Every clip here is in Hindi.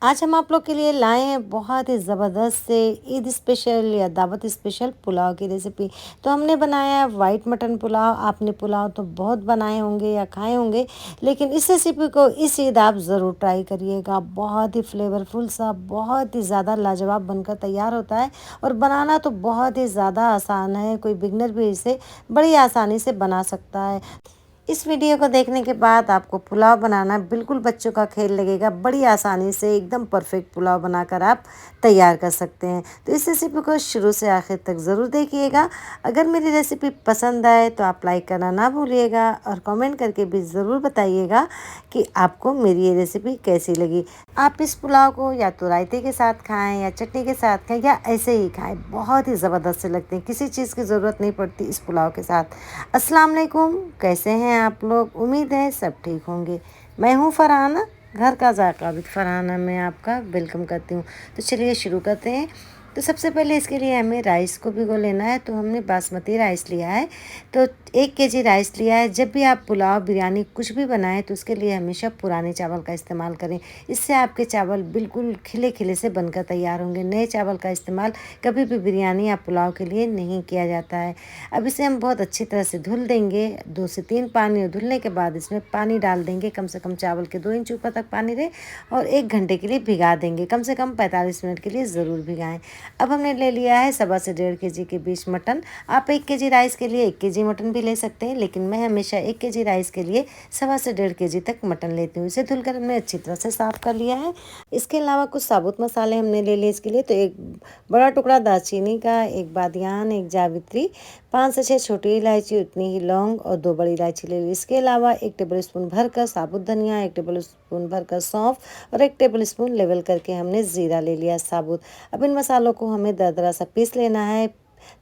आज हम आप लोग के लिए लाए हैं बहुत ही ज़बरदस्त से ईद स्पेशल या दावत स्पेशल पुलाव की रेसिपी। तो हमने बनाया है वाइट मटन पुलाव। आपने पुलाव तो बहुत बनाए होंगे या खाए होंगे, लेकिन इस रेसिपी को इस ईद आप ज़रूर ट्राई करिएगा। बहुत ही फ्लेवरफुल सा, बहुत ही ज़्यादा लाजवाब बनकर तैयार होता है और बनाना तो बहुत ही ज़्यादा आसान है। कोई बिगनर भी इसे बड़ी आसानी से बना सकता है। इस वीडियो को देखने के बाद आपको पुलाव बनाना बिल्कुल बच्चों का खेल लगेगा। बड़ी आसानी से एकदम परफेक्ट पुलाव बनाकर आप तैयार कर सकते हैं। तो इस रेसिपी को शुरू से आखिर तक ज़रूर देखिएगा। अगर मेरी रेसिपी पसंद आए तो आप लाइक करना ना भूलिएगा और कमेंट करके भी ज़रूर बताइएगा कि आपको मेरी ये रेसिपी कैसी लगी। आप इस पुलाव को या तो रायते के साथ खाएं या चटनी के साथ खाएं या ऐसे ही खाएं, बहुत ही ज़बरदस्त से लगते हैं। किसी चीज़ की ज़रूरत नहीं पड़ती इस पुलाव के साथ। अस्सलाम वालेकुम, कैसे हैं आप लोग? उम्मीद है सब ठीक होंगे। मैं हूँ फरहाना, घर का जायका विद फरहाना में आपका वेलकम करती हूँ। तो चलिए शुरू करते हैं। तो सबसे पहले इसके लिए हमें राइस को भिगो लेना है। तो हमने बासमती राइस लिया है, तो 1 केजी राइस लिया है। जब भी आप पुलाव, बिरयानी कुछ भी बनाएं तो उसके लिए हमेशा पुराने चावल का इस्तेमाल करें। इससे आपके चावल बिल्कुल खिले खिले से बनकर तैयार होंगे। नए चावल का इस्तेमाल कभी भी बिरयानी या पुलाव के लिए नहीं किया जाता है। अब इसे हम बहुत अच्छी तरह से धुल देंगे, 2 से 3 पानी। धुलने के बाद इसमें पानी डाल देंगे, कम से कम चावल के 2 इंच ऊपर तक पानी रहे, और 1 घंटे के लिए भिगा देंगे। कम से कम 45 मिनट के लिए ज़रूर भिगाएं। अब हमने ले लिया है 1.25 से 1.5 केजी के बीच मटन। आप 1 केजी राइस के लिए 1 केजी मटन भी ले सकते हैं, लेकिन मैं हमेशा 1 केजी राइस के लिए 1.25 से 1.5 केजी तक मटन लेती हूँ। इसे धुलकर हमने अच्छी तरह से साफ़ कर लिया है। इसके अलावा कुछ साबुत मसाले हमने ले लिए इसके लिए। तो 1 बड़ा टुकड़ा दालचीनी का, 1 बादियान, 1 जावित्री, 5 से 6 छोटी इलायची, उतनी ही लौंग और 2 बड़ी इलायची ले ली। इसके अलावा 1 टेबल स्पून भरकर साबुत धनिया, 1 टेबल स्पून भरकर सौंफ और 1 टेबल स्पून लेवल करके हमने ज़ीरा ले लिया साबुत। अब इन मसालों को हमें दरदरा सा पीस लेना है।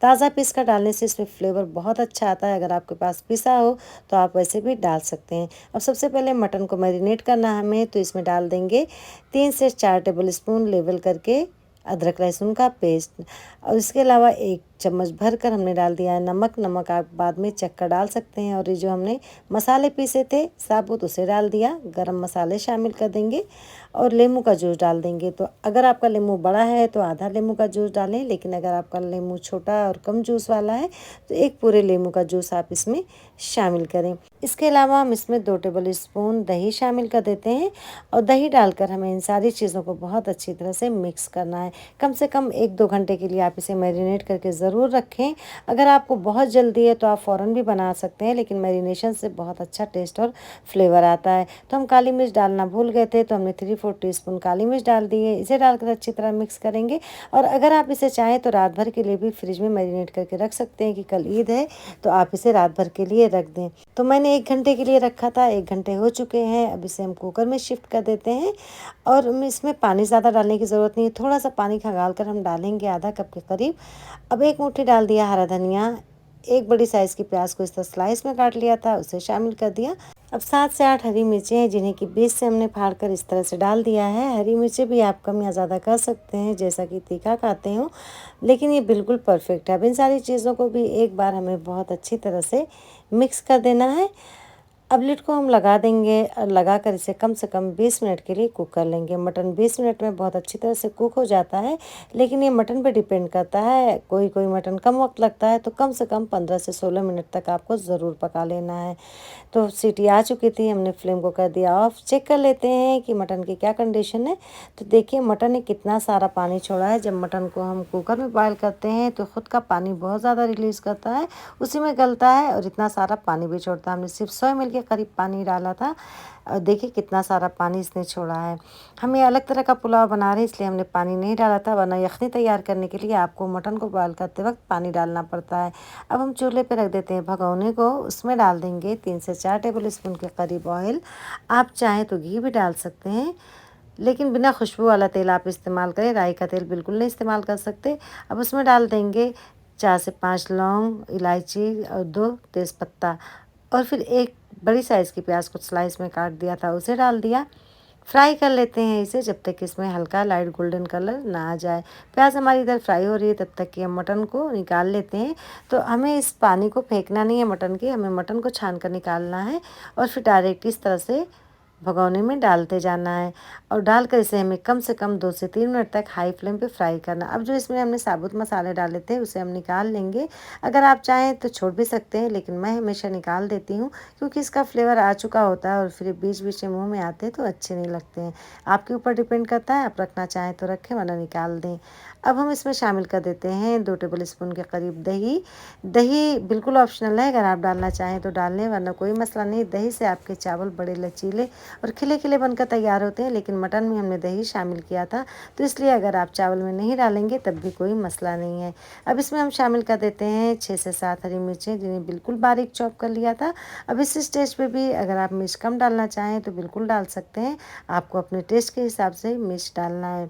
ताज़ा पीस कर डालने से इसमें फ्लेवर बहुत अच्छा आता है। अगर आपके पास पिसा हो तो आप वैसे भी डाल सकते हैं। अब सबसे पहले मटन को मैरिनेट करना है हमें। तो इसमें डाल देंगे 3 से 4 टेबल स्पून लेवल करके अदरक लहसुन का पेस्ट, और इसके अलावा 1 चम्मच भरकर हमने डाल दिया है नमक। नमक आप बाद में चख कर डाल सकते हैं। और ये जो हमने मसाले पीसे थे साबुत, उसे डाल दिया। गरम मसाले शामिल कर देंगे और लेमू का जूस डाल देंगे। तो अगर आपका लेमू बड़ा है तो आधा लेमू का जूस डालें, लेकिन अगर आपका लेमू छोटा और कम जूस वाला है तो 1 पूरे लेमू का जूस आप इसमें शामिल करें। इसके अलावा हम इसमें 2 टेबल स्पून दही शामिल कर देते हैं, और दही डालकर हमें इन सारी चीज़ों को बहुत अच्छी तरह से मिक्स करना है। कम से कम 1-2 घंटे के लिए आप इसे मैरिनेट करके ज़रूर रखें। अगर आपको बहुत जल्दी है तो आप फ़ौरन भी बना सकते हैं, लेकिन मैरिनेशन से बहुत अच्छा टेस्ट और फ्लेवर आता है। तो हम काली मिर्च डालना भूल गए थे, तो हमने 3-4 टीस्पून काली मिर्च डाल दी है। इसे डालकर अच्छी तरह मिक्स करेंगे। और अगर आप इसे चाहें तो रात भर के लिए भी फ्रिज में मैरिनेट करके रख सकते हैं कि कल ईद है तो आप इसे रात भर के लिए रख दें। तो मैंने 1 घंटे के लिए रखा था, 1 घंटे हो चुके हैं। अब इसे हम कुकर में शिफ्ट कर देते हैं, और इसमें पानी ज़्यादा डालने की ज़रूरत नहीं है। थोड़ा सा पानी खंगाल कर हम डालेंगे, आधा कप के करीब। अब 1 मुट्ठी डाल दिया हरा धनिया। 1 बड़ी साइज़ की प्याज को इस तरह स्लाइस में काट लिया था, उसे शामिल कर दिया। अब 7 से 8 हरी मिर्चें हैं, जिन्हें कि बीच से हमने फाड़ कर इस तरह से डाल दिया है। हरी मिर्चें भी आप कम या ज़्यादा कर सकते हैं, जैसा कि तीखा खाते हो, लेकिन ये बिल्कुल परफेक्ट है। अब इन सारी चीज़ों को भी एक बार हमें बहुत अच्छी तरह से मिक्स कर देना है। अब लिड को हम लगा देंगे, और लगाकर इसे कम से कम 20 मिनट के लिए कुक कर लेंगे। मटन 20 मिनट में बहुत अच्छी तरह से कुक हो जाता है, लेकिन ये मटन पे डिपेंड करता है। कोई कोई मटन कम वक्त लगता है, तो कम से कम 15 से 16 मिनट तक आपको ज़रूर पका लेना है। तो सीटी आ चुकी थी, हमने फ्लेम को कर दिया ऑफ। चेक कर लेते हैं कि मटन की क्या कंडीशन है। तो देखिए मटन ने कितना सारा पानी छोड़ा है। जब मटन को हम कुकर में बॉयल करते हैं तो ख़ुद का पानी बहुत ज़्यादा रिलीज़ करता है, उसी में गलता है और इतना सारा पानी भी छोड़ता है। हमने सिर्फ 100 ml के करीब पानी डाला था, और देखिए कितना सारा पानी इसने छोड़ा है। हम ये अलग तरह का पुलाव बना रहे हैं, इसलिए हमने पानी नहीं डाला था, वरना यखनी तैयार करने के लिए आपको मटन को बॉयल करते वक्त पानी डालना पड़ता है। अब हम चूल्हे पे रख देते हैं भगोने को। उसमें डाल देंगे 3 से 4 टेबल स्पून के करीब ऑयल। आप चाहें तो घी भी डाल सकते हैं, लेकिन बिना खुशबू वाला तेल आप इस्तेमाल करें। राई का तेल बिल्कुल नहीं इस्तेमाल कर सकते। अब उसमें डाल देंगे 4 से 5 लौंग, इलायची और 2 तेज़पत्ता, और फिर 1 बड़ी साइज़ की प्याज को स्लाइस में काट दिया था, उसे डाल दिया। फ्राई कर लेते हैं इसे जब तक इसमें हल्का लाइट गोल्डन कलर ना आ जाए। प्याज हमारी इधर फ्राई हो रही है, तब तक कि हम मटन को निकाल लेते हैं। तो हमें इस पानी को फेंकना नहीं है मटन के, हमें मटन को छान कर निकालना है और फिर डायरेक्ट इस तरह से भगोने में डालते जाना है और डालकर इसे हमें कम से कम 2 से 3 मिनट तक हाई फ्लेम पे फ्राई करना। अब जो इसमें हमने साबुत मसाले डाले थे उसे हम निकाल लेंगे। अगर आप चाहें तो छोड़ भी सकते हैं, लेकिन मैं हमेशा निकाल देती हूँ क्योंकि इसका फ्लेवर आ चुका होता है और फिर बीच-बीच में मुँह में आते हैं तो अच्छे नहीं लगते हैं। आपके ऊपर डिपेंड करता है, आप रखना चाहें तो रखें वरना निकाल दें। अब हम इसमें शामिल कर देते हैं 2 टेबल स्पून के करीब दही। दही बिल्कुल ऑप्शनल है, अगर आप डालना चाहें तो डाल लें वरना कोई मसला नहीं। दही से आपके चावल बड़े लचीले और खिले-खिले बनकर तैयार होते हैं, लेकिन मटन में हमने दही शामिल किया था, तो इसलिए अगर आप चावल में नहीं डालेंगे तब भी कोई मसला नहीं है। अब इसमें हम शामिल कर देते हैं 6 से 7 हरी मिर्चें जिन्हें बिल्कुल बारीक चॉप कर लिया था। अब इस स्टेज पे भी अगर आप मिर्च कम डालना चाहें तो बिल्कुल डाल सकते हैं, आपको अपने टेस्ट के हिसाब से मिर्च डालना है।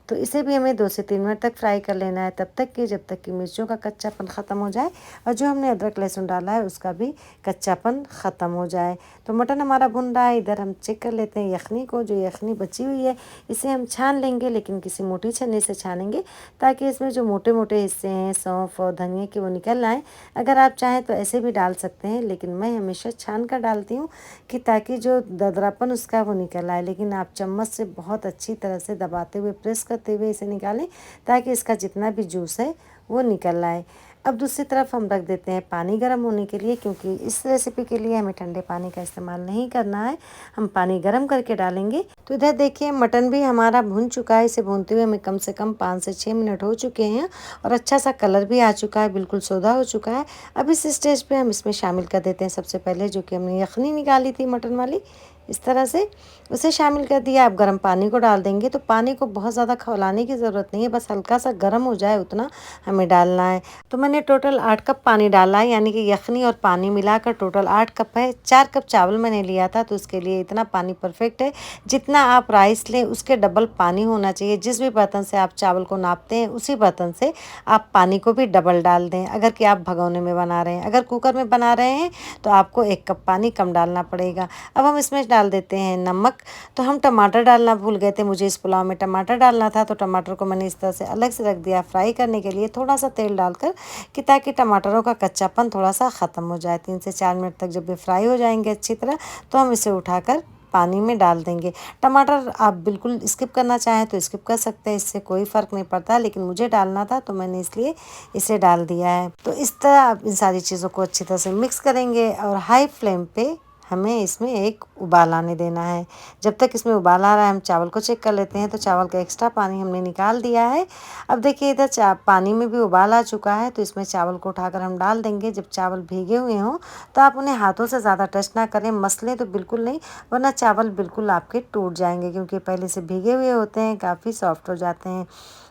तो इसे भी हमें 2 से 3 मिनट तक फ्राई कर लेना है, तब तक कि जब तक कि मिर्चों का कच्चापन ख़त्म हो जाए और जो हमने अदरक लहसुन डाला है उसका भी कच्चापन ख़त्म हो जाए। तो मटन हमारा भुन रहा है, इधर हम चेक कर लेते हैं यखनी को। जो यखनी बची हुई है इसे हम छान लेंगे, लेकिन किसी मोटी छन्नी से छानेंगे ताकि इसमें जो मोटे-मोटे हिस्से हैं सौंफ और धनिये के वो निकल आएँ। अगर आप चाहें तो ऐसे भी डाल सकते हैं, लेकिन मैं हमेशा छान कर डालती हूँ कि ताकि जो दरदरापन उसका वो निकल आए। लेकिन आप चम्मच से बहुत अच्छी तरह से दबाते हुए प्रेस करते हुए इसे निकालें ताकि इसका जितना भी जूस है वो निकल आए। अब दूसरी तरफ हम रख देते हैं पानी गर्म होने के लिए, क्योंकि इस रेसिपी के लिए हमें ठंडे पानी का इस्तेमाल नहीं करना है, हम पानी गर्म करके डालेंगे। तो इधर देखिए मटन भी हमारा भुन चुका है, इसे भूनते हुए हमें कम से कम 5 से 6 मिनट हो चुके हैं और अच्छा सा कलर भी आ चुका है, बिल्कुल सोधा हो चुका है। अब इस स्टेज पे हम इसमें शामिल कर देते हैं सबसे पहले जो कि हमने यखनी निकाली थी मटन वाली, इस तरह से उसे शामिल कर दिया। अब गर्म पानी को डाल देंगे, तो पानी को बहुत ज़्यादा खौलाने की ज़रूरत नहीं है, बस हल्का सा गर्म हो जाए उतना हमें डालना है। तो मैंने टोटल 8 कप पानी डाला है, यानी कि यखनी और पानी मिलाकर टोटल 8 कप है। 4 कप चावल मैंने लिया था, तो उसके लिए इतना पानी परफेक्ट है। जितना आप राइस लें उसके डबल पानी होना चाहिए। जिस भी बर्तन से आप चावल को नापते हैं उसी बर्तन से आप पानी को भी डबल डाल दें, अगर कि आप भगोने में बना रहे हैं। अगर कुकर में बना रहे हैं तो आपको 1 कप पानी कम डालना पड़ेगा। अब हम इसमें डाल देते हैं नमक। तो हम टमाटर डालना भूल गए थे, मुझे इस पुलाव में टमाटर डालना था, तो टमाटर को मैंने इस तरह से अलग से रख दिया फ्राई करने के लिए थोड़ा सा तेल डालकर, कि ताकि टमाटरों का कच्चापन थोड़ा सा ख़त्म हो जाए। 3 से 4 मिनट तक जब ये फ्राई हो जाएंगे अच्छी तरह, तो हम इसे उठाकर पानी में डाल देंगे। टमाटर आप बिल्कुल स्किप करना चाहें तो स्किप कर सकते हैं, इससे कोई फ़र्क नहीं पड़ता, लेकिन मुझे डालना था तो मैंने इसलिए इसे डाल दिया है। तो इस तरह आप इन सारी चीज़ों को अच्छी तरह से मिक्स करेंगे और हाई फ्लेम पे हमें इसमें एक उबाल आने देना है। जब तक इसमें उबाल आ रहा है हम चावल को चेक कर लेते हैं। तो चावल का एक्स्ट्रा पानी हमने निकाल दिया है। अब देखिए इधर पानी में भी उबाल आ चुका है, तो इसमें चावल को उठाकर हम डाल देंगे। जब चावल भीगे हुए हों तो आप उन्हें हाथों से ज़्यादा टच ना करें, मसलें तो बिल्कुल नहीं, वरना चावल बिल्कुल आपके टूट जाएंगे, क्योंकि पहले से भीगे हुए होते हैं, काफ़ी सॉफ्ट हो जाते हैं।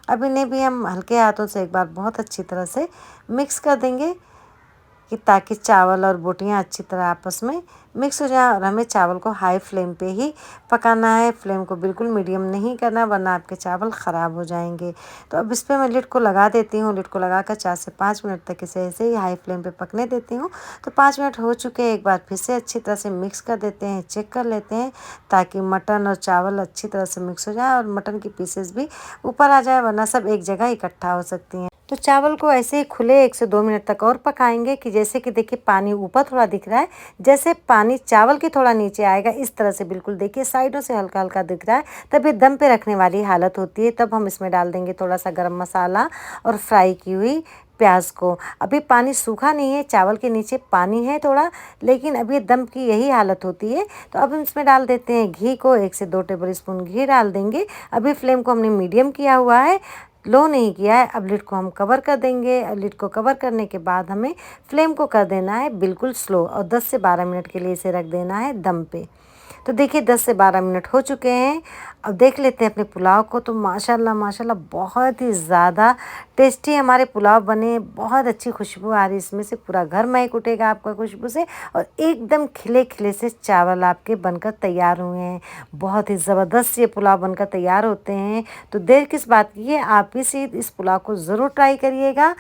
अब इन्हें भी हम हल्के हाथों से एक बार बहुत अच्छी तरह से मिक्स कर देंगे, कि ताकि चावल और बोटियाँ अच्छी तरह आपस में मिक्स हो जाए। और हमें चावल को हाई फ्लेम पे ही पकाना है, फ्लेम को बिल्कुल मीडियम नहीं करना, वरना आपके चावल ख़राब हो जाएंगे। तो अब इस पर मैं लिड को लगा देती हूँ। लिड को लगाकर 4 से 5 मिनट तक इसे ऐसे ही हाई फ्लेम पे पकने देती हूँ। तो 5 मिनट हो चुके हैं, एक बार फिर से अच्छी तरह से मिक्स कर देते हैं, चेक कर लेते हैं, ताकि मटन और चावल अच्छी तरह से मिक्स हो जाए और मटन की पीसेस भी ऊपर आ जाए, वरना सब एक जगह इकट्ठा हो सकती हैं। तो चावल को ऐसे ही खुले 1 से 2 मिनट तक और पकाएंगे, कि जैसे कि देखिए पानी ऊपर थोड़ा दिख रहा है, जैसे पानी चावल के थोड़ा नीचे आएगा इस तरह से बिल्कुल देखिए साइडों से हल्का हल्का दिख रहा है, तब ये दम पे रखने वाली हालत होती है। तब हम इसमें डाल देंगे थोड़ा सा गरम मसाला और फ्राई की हुई प्याज को। अभी पानी सूखा नहीं है, चावल के नीचे पानी है थोड़ा, लेकिन अभी दम की यही हालत होती है। तो अब हम इसमें डाल देते हैं घी को, 1 से 2 टेबल स्पून घी डाल देंगे। अभी फ्लेम को हमने मीडियम किया हुआ है, लो नहीं किया है। अब लिड को हम कवर कर देंगे। लिड को कवर करने के बाद हमें फ्लेम को कर देना है बिल्कुल स्लो, और 10 से 12 मिनट के लिए इसे रख देना है दम पे। तो देखिए 10 से 12 मिनट हो चुके हैं। अब देख लेते हैं अपने पुलाव को। तो माशाल्लाह माशाल्लाह बहुत ही ज़्यादा टेस्टी हमारे पुलाव बने, बहुत अच्छी खुशबू आ रही इसमें से, पूरा घर महक उठेगा आपका खुशबू से, और एकदम खिले खिले से चावल आपके बनकर तैयार हुए हैं। बहुत ही ज़बरदस्त ये पुलाव बनकर तैयार होते हैं। तो देर किस बात की है, आप इस पुलाव को ज़रूर ट्राई करिएगा।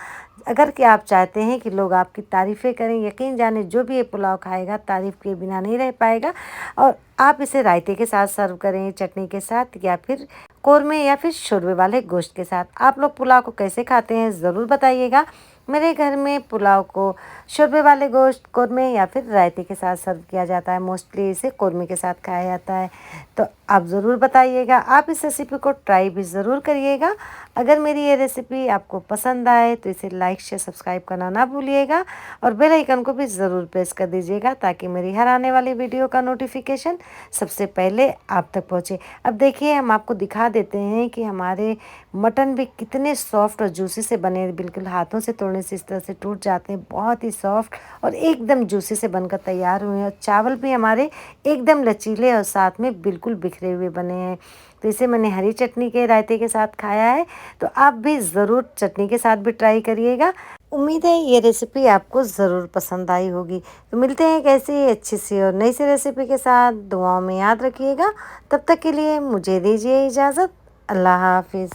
अगर कि आप चाहते हैं कि लोग आपकी तारीफ़ें करें, यकीन जाने जो भी ये पुलाव खाएगा तारीफ़ किए बिना नहीं रह पाएगा। और आप इसे रायते के साथ सर्व करें, चटनी के साथ, या फिर कोरमे या फिर शोरबे वाले गोश्त के साथ। आप लोग पुलाव को कैसे खाते हैं ज़रूर बताइएगा। मेरे घर में पुलाव को शोरबे वाले गोश्त, कोरमे या फिर रायते के साथ सर्व किया जाता है। मोस्टली इसे कोरमे के साथ खाया जाता है। तो आप ज़रूर बताइएगा, आप इस रेसिपी को ट्राई भी ज़रूर करिएगा। अगर मेरी ये रेसिपी आपको पसंद आए तो इसे लाइक शेयर सब्सक्राइब करना ना भूलिएगा और बेल आइकन को भी ज़रूर प्रेस कर दीजिएगा ताकि मेरी हर आने वाली वीडियो का नोटिफिकेशन सबसे पहले आप तक पहुँचे। अब देखिए हम आपको दिखा देते हैं कि हमारे मटन भी कितने सॉफ्ट और जूसी से बने हैं। बिल्कुल हाथों से तोड़ने से इस तरह से टूट जाते हैं, बहुत ही सॉफ्ट और एकदम जूसी से बनकर तैयार हुए हैं। और चावल भी हमारे एकदम लचीले और साथ में बिल्कुल बिखरे हुए बने हैं। तो इसे मैंने हरी चटनी के रायते के साथ खाया है, तो आप भी ज़रूर चटनी के साथ भी ट्राई करिएगा। उम्मीद है ये रेसिपी आपको ज़रूर पसंद आई होगी। तो मिलते हैं एक ऐसी अच्छी सी और नई सी रेसिपी के साथ। दुआओं में याद रखिएगा। तब तक के लिए मुझे दीजिए इजाज़त। अल्लाह हाफिज़।